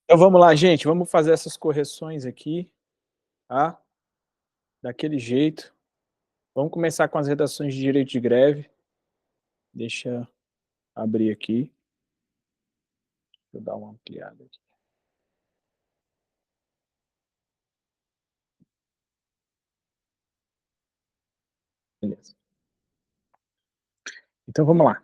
Então vamos lá, gente, vamos fazer essas correções aqui, tá? Daquele jeito. Vamos começar com as redações de direito de greve. Deixa eu abrir aqui. Deixa eu dar uma ampliada aqui. Beleza. Então vamos lá.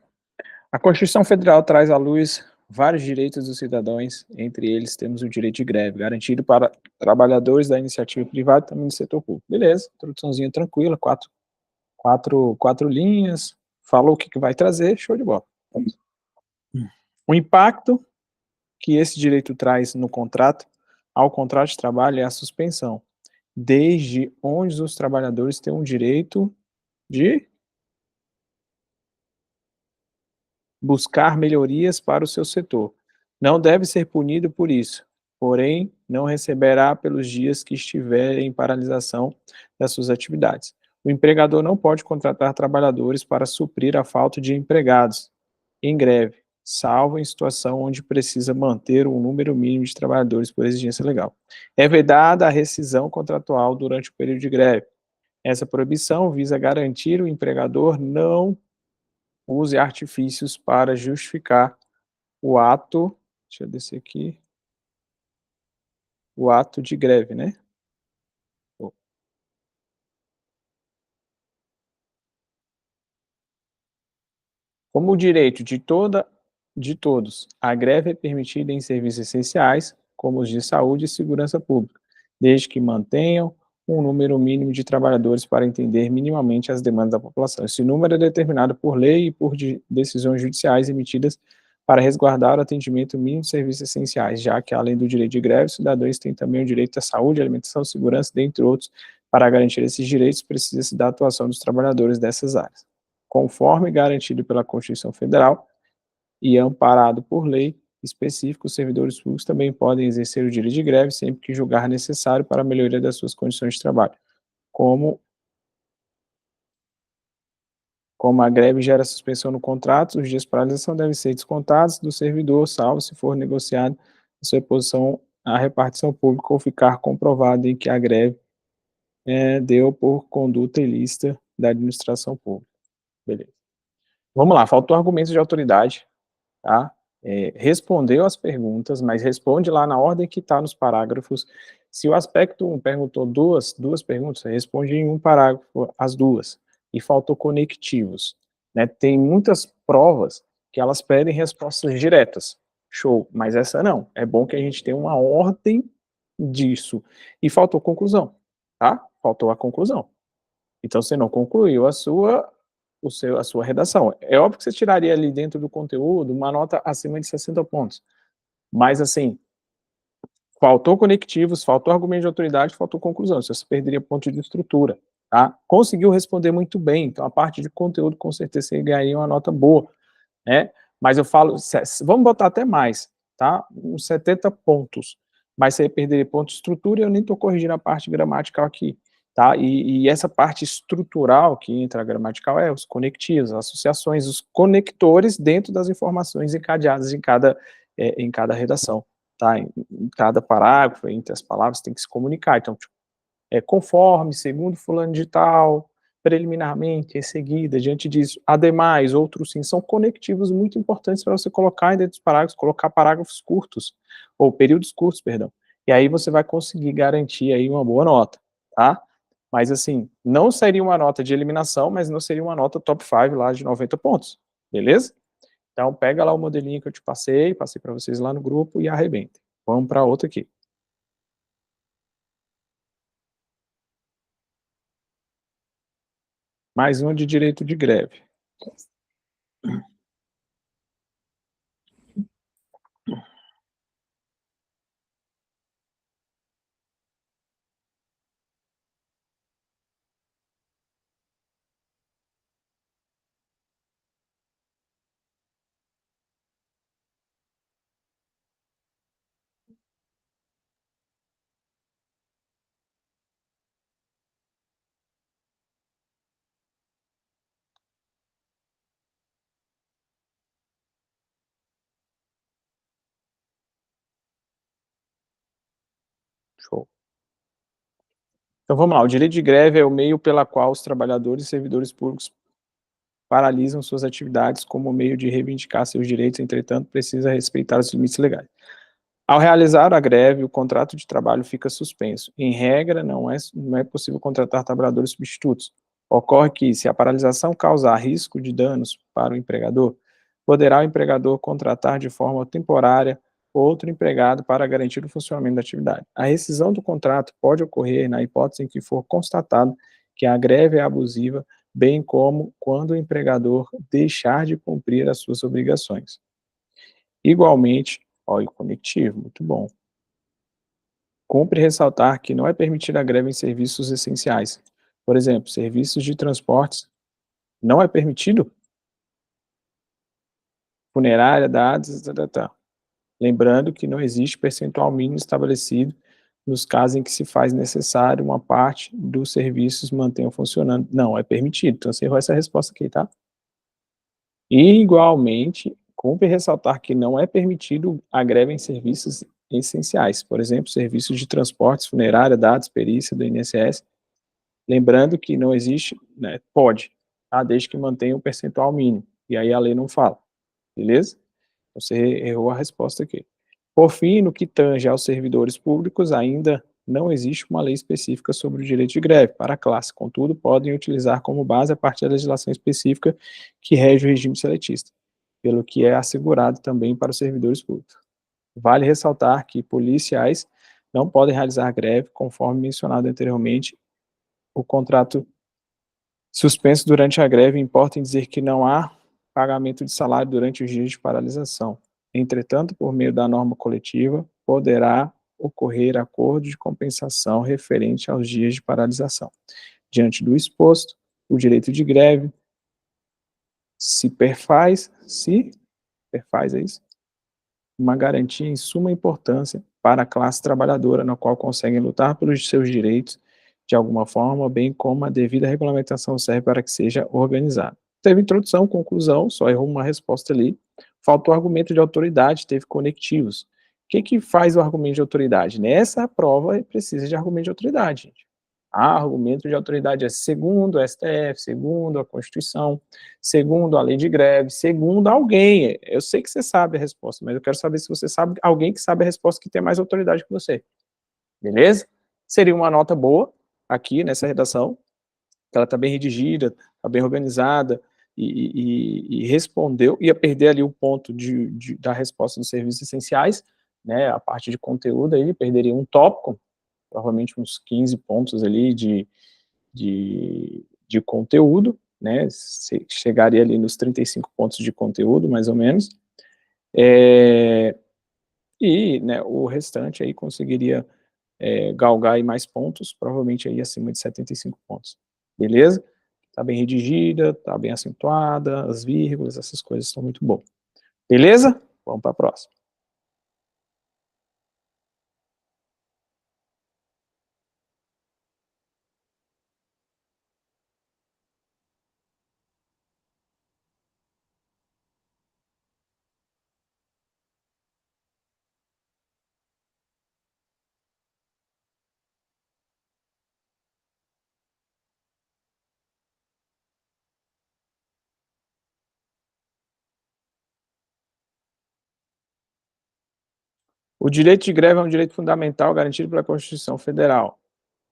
A Constituição Federal traz à luz vários direitos dos cidadãos, entre eles temos o direito de greve, garantido para trabalhadores da iniciativa privada e também do setor público. Beleza, introduçãozinha tranquila, quatro linhas, falou o que vai trazer, show de bola. O impacto que esse direito traz no contrato, ao contrato de trabalho, é a suspensão, desde onde os trabalhadores têm o direito de buscar melhorias para o seu setor. Não deve ser punido por isso, porém, não receberá pelos dias que estiver em paralisação das suas atividades. O empregador não pode contratar trabalhadores para suprir a falta de empregados em greve, salvo em situação onde precisa manter um número mínimo de trabalhadores por exigência legal. É vedada a rescisão contratual durante o período de greve. Essa proibição visa garantir o empregador não use artifícios para justificar o ato, deixa eu descer aqui, o ato de greve, né? Como o direito de todos, a greve é permitida em serviços essenciais, como os de saúde e segurança pública, desde que mantenham um número mínimo de trabalhadores para entender minimamente as demandas da população. Esse número é determinado por lei e por decisões judiciais emitidas para resguardar o atendimento mínimo de serviços essenciais, já que, além do direito de greve, os cidadãos têm também o direito à saúde, alimentação, segurança, dentre outros. Para garantir esses direitos, precisa-se da atuação dos trabalhadores dessas áreas, conforme garantido pela Constituição Federal e amparado por lei específica. Os servidores públicos também podem exercer o direito de greve sempre que julgar necessário para a melhoria das suas condições de trabalho. Como, como a greve gera suspensão no contrato, os dias de paralisação devem ser descontados do servidor, salvo se for negociado a sua posição à repartição pública ou ficar comprovado em que a greve deu por conduta ilícita da administração pública. Beleza. Vamos lá, faltou argumentos de autoridade, tá? Respondeu as perguntas, mas responde lá na ordem que está nos parágrafos. Se o aspecto 1 perguntou duas perguntas, responde em um parágrafo as duas. E faltou conectivos, né? Tem muitas provas que elas pedem respostas diretas. Show, mas essa não. É bom que a gente tenha uma ordem disso. E faltou conclusão, tá? Faltou a conclusão. Então você não concluiu a sua redação. É óbvio que você tiraria ali dentro do conteúdo uma nota acima de 60 pontos, mas assim, faltou conectivos, faltou argumento de autoridade, faltou conclusão, você perderia ponto de estrutura, tá? Conseguiu responder muito bem, então a parte de conteúdo com certeza você ganharia uma nota boa, né? Mas eu falo, vamos botar até mais, tá? Uns 70 pontos, mas você perderia ponto de estrutura e eu nem estou corrigindo a parte gramatical aqui, tá? E essa parte estrutural que entra a gramatical é os conectivos, as associações, os conectores dentro das informações encadeadas em cada redação, tá? Em cada parágrafo, entre as palavras, tem que se comunicar. Então, tipo, conforme, segundo fulano de tal, preliminarmente, em seguida, diante disso, ademais, outros sim, são conectivos muito importantes para você colocar dentro dos parágrafos, colocar parágrafos curtos, ou períodos curtos, perdão, e aí você vai conseguir garantir aí uma boa nota, tá? Mas assim, não seria uma nota de eliminação, mas não seria uma nota top 5 lá de 90 pontos, beleza? Então pega lá o modelinho que eu te passei para vocês lá no grupo e arrebenta. Vamos para outra aqui. Mais uma de direito de greve. Show. Então vamos lá, o direito de greve é o meio pela qual os trabalhadores e servidores públicos paralisam suas atividades como meio de reivindicar seus direitos, entretanto, precisa respeitar os limites legais. Ao realizar a greve, o contrato de trabalho fica suspenso. Em regra, não é possível contratar trabalhadores substitutos. Ocorre que, se a paralisação causar risco de danos para o empregador, poderá o empregador contratar de forma temporária outro empregado para garantir o funcionamento da atividade. A rescisão do contrato pode ocorrer na hipótese em que for constatado que a greve é abusiva, bem como quando o empregador deixar de cumprir as suas obrigações. Igualmente, olha o conectivo, muito bom. Cumpre ressaltar que não é permitida a greve em serviços essenciais. Por exemplo, serviços de transportes não é permitido, funerária, dados, tá. Lembrando que não existe percentual mínimo estabelecido nos casos em que se faz necessário uma parte dos serviços mantenham funcionando. Não, é permitido. Então, você errou essa resposta aqui, tá? Igualmente, cumpre ressaltar que não é permitido a greve em serviços essenciais, por exemplo, serviços de transportes, funerária, dados, perícia do INSS, lembrando que não existe, né, pode, tá? Desde que mantenha um percentual mínimo, e aí a lei não fala, beleza? Você errou a resposta aqui. Por fim, no que tange aos servidores públicos, ainda não existe uma lei específica sobre o direito de greve para a classe, contudo, podem utilizar como base a parte da legislação específica que rege o regime seletista, pelo que é assegurado também para os servidores públicos. Vale ressaltar que policiais não podem realizar greve, conforme mencionado anteriormente, o contrato suspenso durante a greve importa em dizer que não há pagamento de salário durante os dias de paralisação. Entretanto, por meio da norma coletiva, poderá ocorrer acordo de compensação referente aos dias de paralisação. Diante do exposto, o direito de greve se perfaz, é isso? Uma garantia em suma importância para a classe trabalhadora, na qual conseguem lutar pelos seus direitos de alguma forma, bem como a devida regulamentação serve para que seja organizado. Teve introdução, conclusão, só errou uma resposta ali. Faltou argumento de autoridade, teve conectivos. O que que faz o argumento de autoridade? Nessa prova precisa de argumento de autoridade, gente. Argumento de autoridade é segundo o STF, segundo a Constituição, segundo a lei de greve, segundo alguém. Eu sei que você sabe a resposta, mas eu quero saber se você sabe alguém que sabe a resposta que tem mais autoridade que você. Beleza? Seria uma nota boa aqui nessa redação, que ela está bem redigida, está bem organizada e respondeu, ia perder ali o ponto da resposta dos serviços essenciais, né, a parte de conteúdo aí, perderia um tópico, provavelmente uns 15 pontos ali de conteúdo, né, chegaria ali nos 35 pontos de conteúdo, mais ou menos, e, né, o restante aí conseguiria galgar aí mais pontos, provavelmente aí acima de 75 pontos, beleza? Tá bem redigida, tá bem acentuada, as vírgulas, essas coisas estão muito boas, beleza? Vamos para a próxima. O direito de greve é um direito fundamental garantido pela Constituição Federal,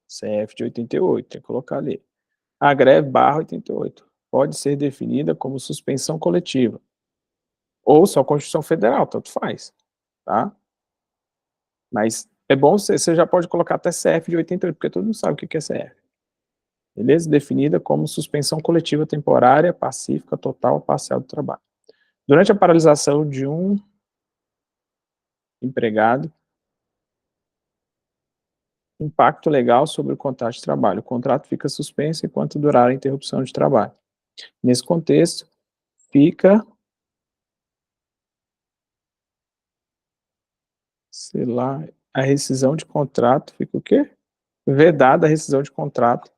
CF de 88, tem que colocar ali. A greve barra 88 pode ser definida como suspensão coletiva, ou só Constituição Federal, tanto faz, tá? Mas é bom, você já pode colocar até CF de 88, porque todo mundo sabe o que é CF. Beleza? Definida como suspensão coletiva temporária, pacífica, total ou parcial do trabalho. Durante a paralisação de um empregado, impacto legal sobre o contrato de trabalho. O contrato fica suspenso enquanto durar a interrupção de trabalho. Nesse contexto, fica, sei lá, a rescisão de contrato, fica o quê? Vedada a rescisão de contrato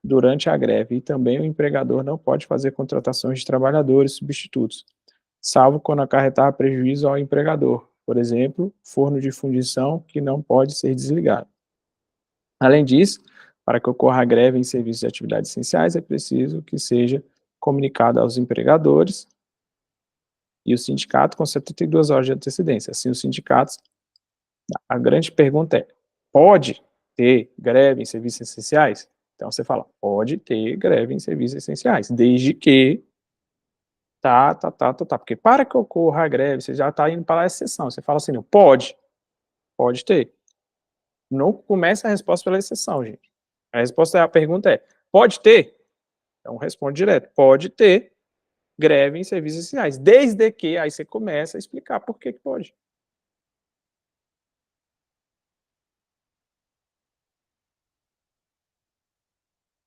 durante a greve, e também o empregador não pode fazer contratações de trabalhadores substitutos, salvo quando acarretar prejuízo ao empregador, por exemplo, forno de fundição que não pode ser desligado. Além disso, para que ocorra a greve em serviços e atividades essenciais, é preciso que seja comunicado aos empregadores e o sindicato com 72 horas de antecedência. Assim, os sindicatos, a grande pergunta é: pode ter greve em serviços essenciais? Então você fala, pode ter greve em serviços essenciais, desde que porque para que ocorra a greve, você já está indo para a exceção, você fala assim, não, pode ter. Não começa a resposta pela exceção, gente. A resposta, a pergunta é, pode ter? Então responde direto, pode ter greve em serviços essenciais, desde que, aí você começa a explicar por que pode.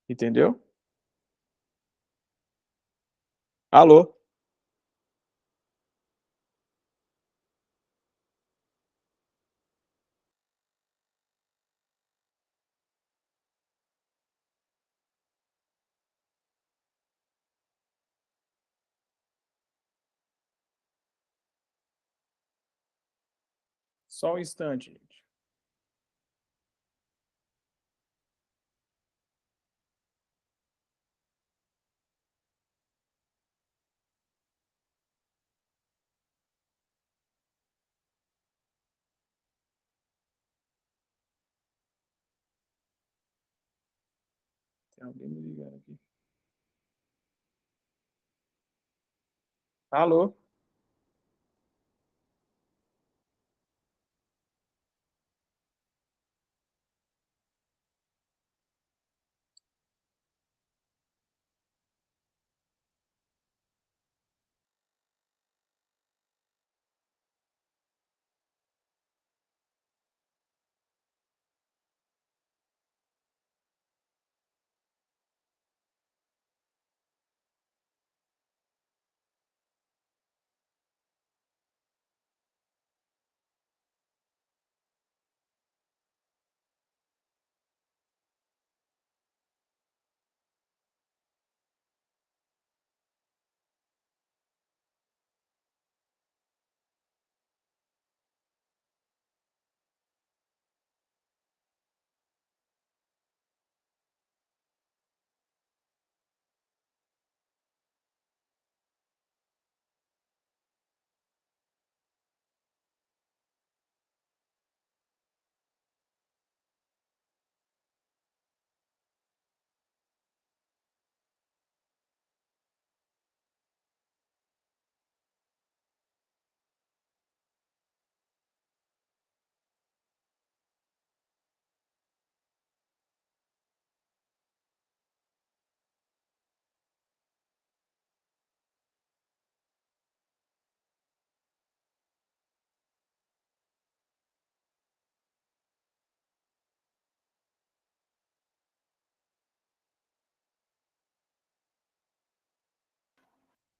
Entendeu? Alô? Só um instante, gente. Tem alguém me ligando aqui. Alô?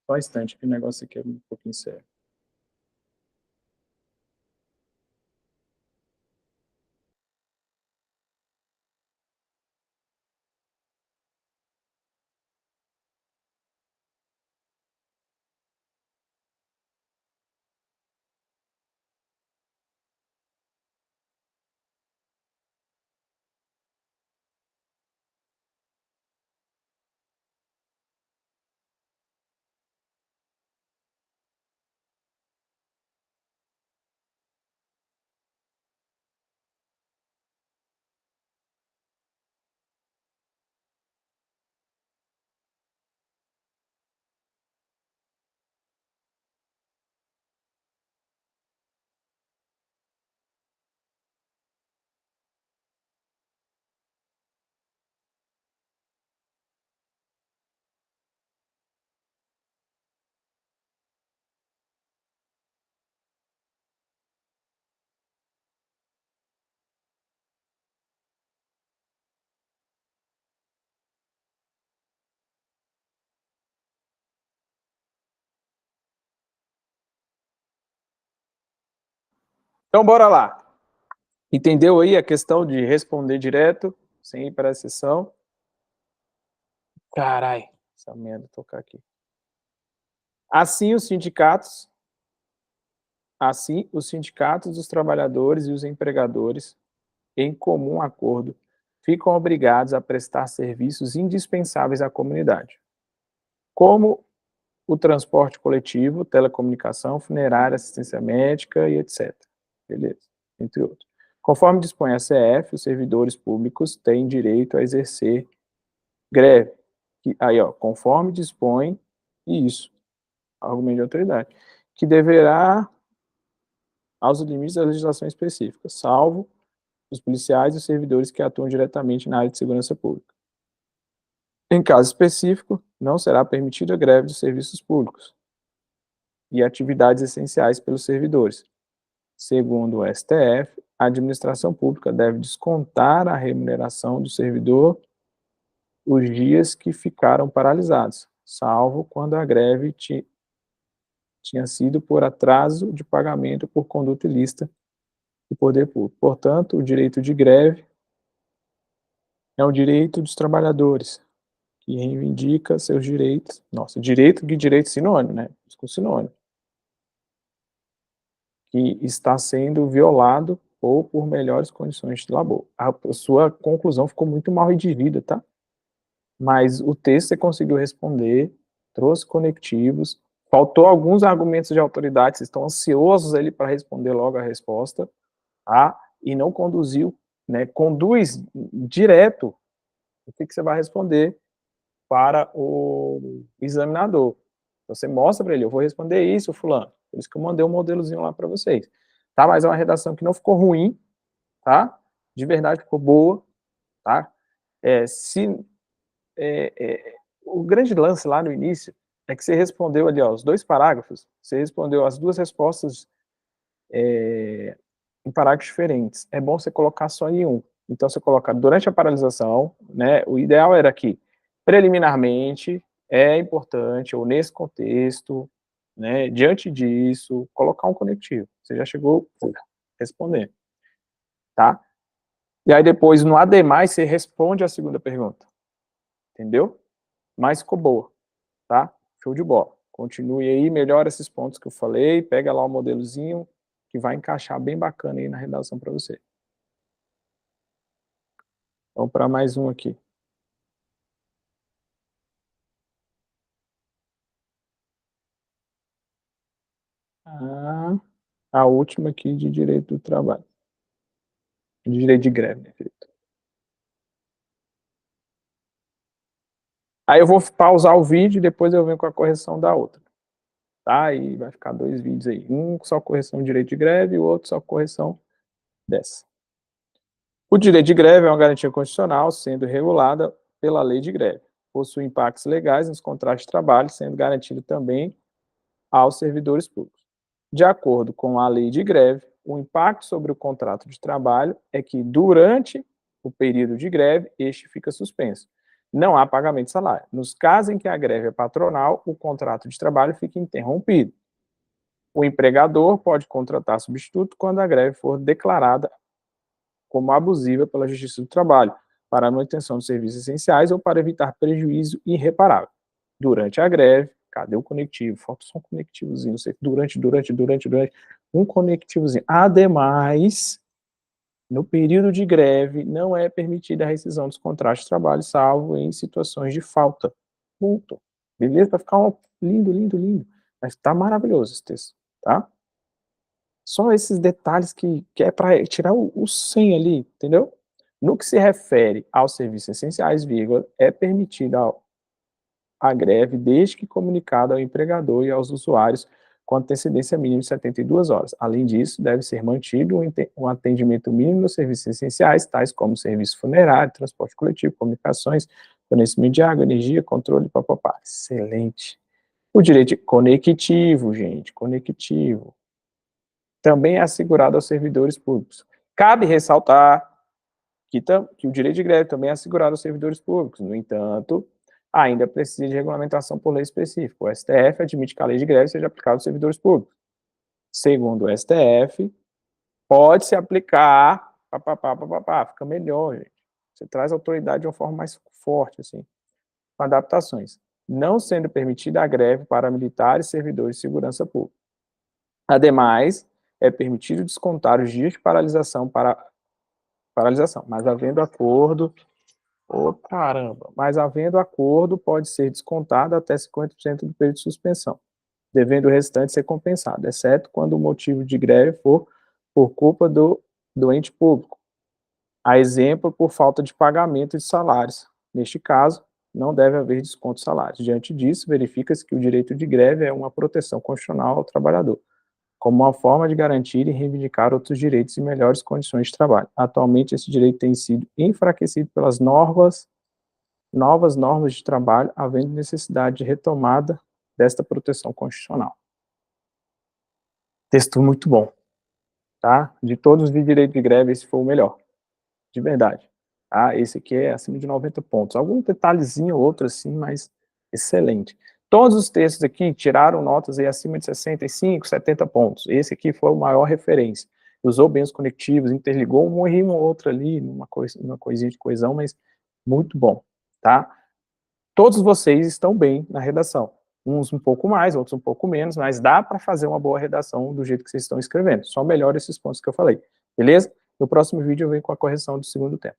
Só um instante, que o negócio aqui é um pouquinho sério. Então, bora lá. Entendeu aí a questão de responder direto, sem ir para a sessão? Carai, essa merda tocar aqui. Assim, os sindicatos dos trabalhadores e os empregadores, em comum acordo, ficam obrigados a prestar serviços indispensáveis à comunidade, como o transporte coletivo, telecomunicação, funerária, assistência médica e etc. Beleza? Entre outros. Conforme dispõe a CF, os servidores públicos têm direito a exercer greve. Aí, ó, conforme dispõe isso, argumento de autoridade, que deverá aos limites da legislação específica, salvo os policiais e os servidores que atuam diretamente na área de segurança pública. Em caso específico, não será permitida a greve dos serviços públicos e atividades essenciais pelos servidores. Segundo o STF, a administração pública deve descontar a remuneração do servidor os dias que ficaram paralisados, salvo quando a greve tinha sido por atraso de pagamento por conduta ilícita do poder público. Portanto, o direito de greve é um direito dos trabalhadores, que reivindica seus direitos. Nossa, direito de direito sinônimo, né? Com sinônimo. Que está sendo violado ou por melhores condições de labor. A sua conclusão ficou muito mal redigida, tá? Mas o texto você conseguiu responder, trouxe conectivos, faltou alguns argumentos de autoridade, vocês estão ansiosos ali para responder logo a resposta, tá? E não conduziu, né? Conduz direto o que você vai responder para o examinador. Você mostra para ele, eu vou responder isso, fulano. Por isso que eu mandei um modelozinho lá para vocês. Tá? Mas é uma redação que não ficou ruim, tá? De verdade ficou boa, tá? O grande lance lá no início é que você respondeu ali, ó, os 2 parágrafos, você respondeu as 2 respostas em parágrafos diferentes. É bom você colocar só em um. Então, você coloca durante a paralisação, né? O ideal era que, preliminarmente, é importante, ou nesse contexto, né? Diante disso, colocar um conectivo. Você já chegou respondendo, tá? E aí depois, no ademais, você responde a segunda pergunta. Entendeu? Mas ficou boa, tá? Show de bola. Continue aí, melhora esses pontos que eu falei, pega lá o modelozinho, que vai encaixar bem bacana aí na redação para você. Vamos para mais um aqui. A última aqui de direito do trabalho. De direito de greve, né, direito. Aí eu vou pausar o vídeo e depois eu venho com a correção da outra. Tá? E vai ficar 2 vídeos aí. Um só correção de direito de greve e o outro só correção dessa. O direito de greve é uma garantia constitucional, sendo regulada pela lei de greve. Possui impactos legais nos contratos de trabalho, sendo garantido também aos servidores públicos. De acordo com a lei de greve, o impacto sobre o contrato de trabalho é que, durante o período de greve, este fica suspenso. Não há pagamento de salário. Nos casos em que a greve é patronal, o contrato de trabalho fica interrompido. O empregador pode contratar substituto quando a greve for declarada como abusiva pela Justiça do Trabalho, para a manutenção de serviços essenciais ou para evitar prejuízo irreparável. Durante a greve, cadê o conectivo? Falta só um conectivozinho, durante, um conectivozinho. Ademais, no período de greve, não é permitida a rescisão dos contratos de trabalho, salvo em situações de falta. Ponto. Beleza? Vai ficar lindo, lindo, lindo. Mas tá maravilhoso esse texto, tá? Só esses detalhes que é para tirar o 100 ali, entendeu? No que se refere aos serviços essenciais, vírgula, é permitida a greve desde que comunicada ao empregador e aos usuários com antecedência mínima de 72 horas. Além disso, deve ser mantido um atendimento mínimo nos serviços essenciais, tais como serviço funerário, transporte coletivo, comunicações, fornecimento de água, energia, controle, papapá. Excelente. O direito conectivo, gente, conectivo, também é assegurado aos servidores públicos. Cabe ressaltar que o direito de greve também é assegurado aos servidores públicos. No entanto, ainda precisa de regulamentação por lei específica. O STF admite que a lei de greve seja aplicada aos servidores públicos. Segundo o STF, pode se aplicar, fica melhor, gente. Você traz a autoridade de uma forma mais forte, assim, com adaptações. Não sendo permitida a greve para militares e servidores de segurança pública. Ademais, é permitido descontar os dias de paralisação para paralisação. Mas havendo acordo, caramba, mas havendo acordo, pode ser descontado até 50% do período de suspensão, devendo o restante ser compensado, exceto quando o motivo de greve for por culpa do ente público. A exemplo, por falta de pagamento de salários. Neste caso, não deve haver desconto de salários. Diante disso, verifica-se que o direito de greve é uma proteção constitucional ao trabalhador, como uma forma de garantir e reivindicar outros direitos e melhores condições de trabalho. Atualmente, esse direito tem sido enfraquecido pelas novas normas de trabalho, havendo necessidade de retomada desta proteção constitucional. Texto muito bom, tá? De todos os de direito de greve, esse foi o melhor, de verdade. Tá? Esse aqui é acima de 90 pontos. Algum detalhezinho ou outro assim, mas excelente. Todos os textos aqui tiraram notas aí acima de 65, 70 pontos. Esse aqui foi o maior referência. Usou bem os conectivos, interligou uma rima ou outra ali, uma coisinha de coesão, mas muito bom, tá? Todos vocês estão bem na redação. Uns um pouco mais, outros um pouco menos, mas dá para fazer uma boa redação do jeito que vocês estão escrevendo. Só melhora esses pontos que eu falei, beleza? No próximo vídeo eu venho com a correção do segundo tempo.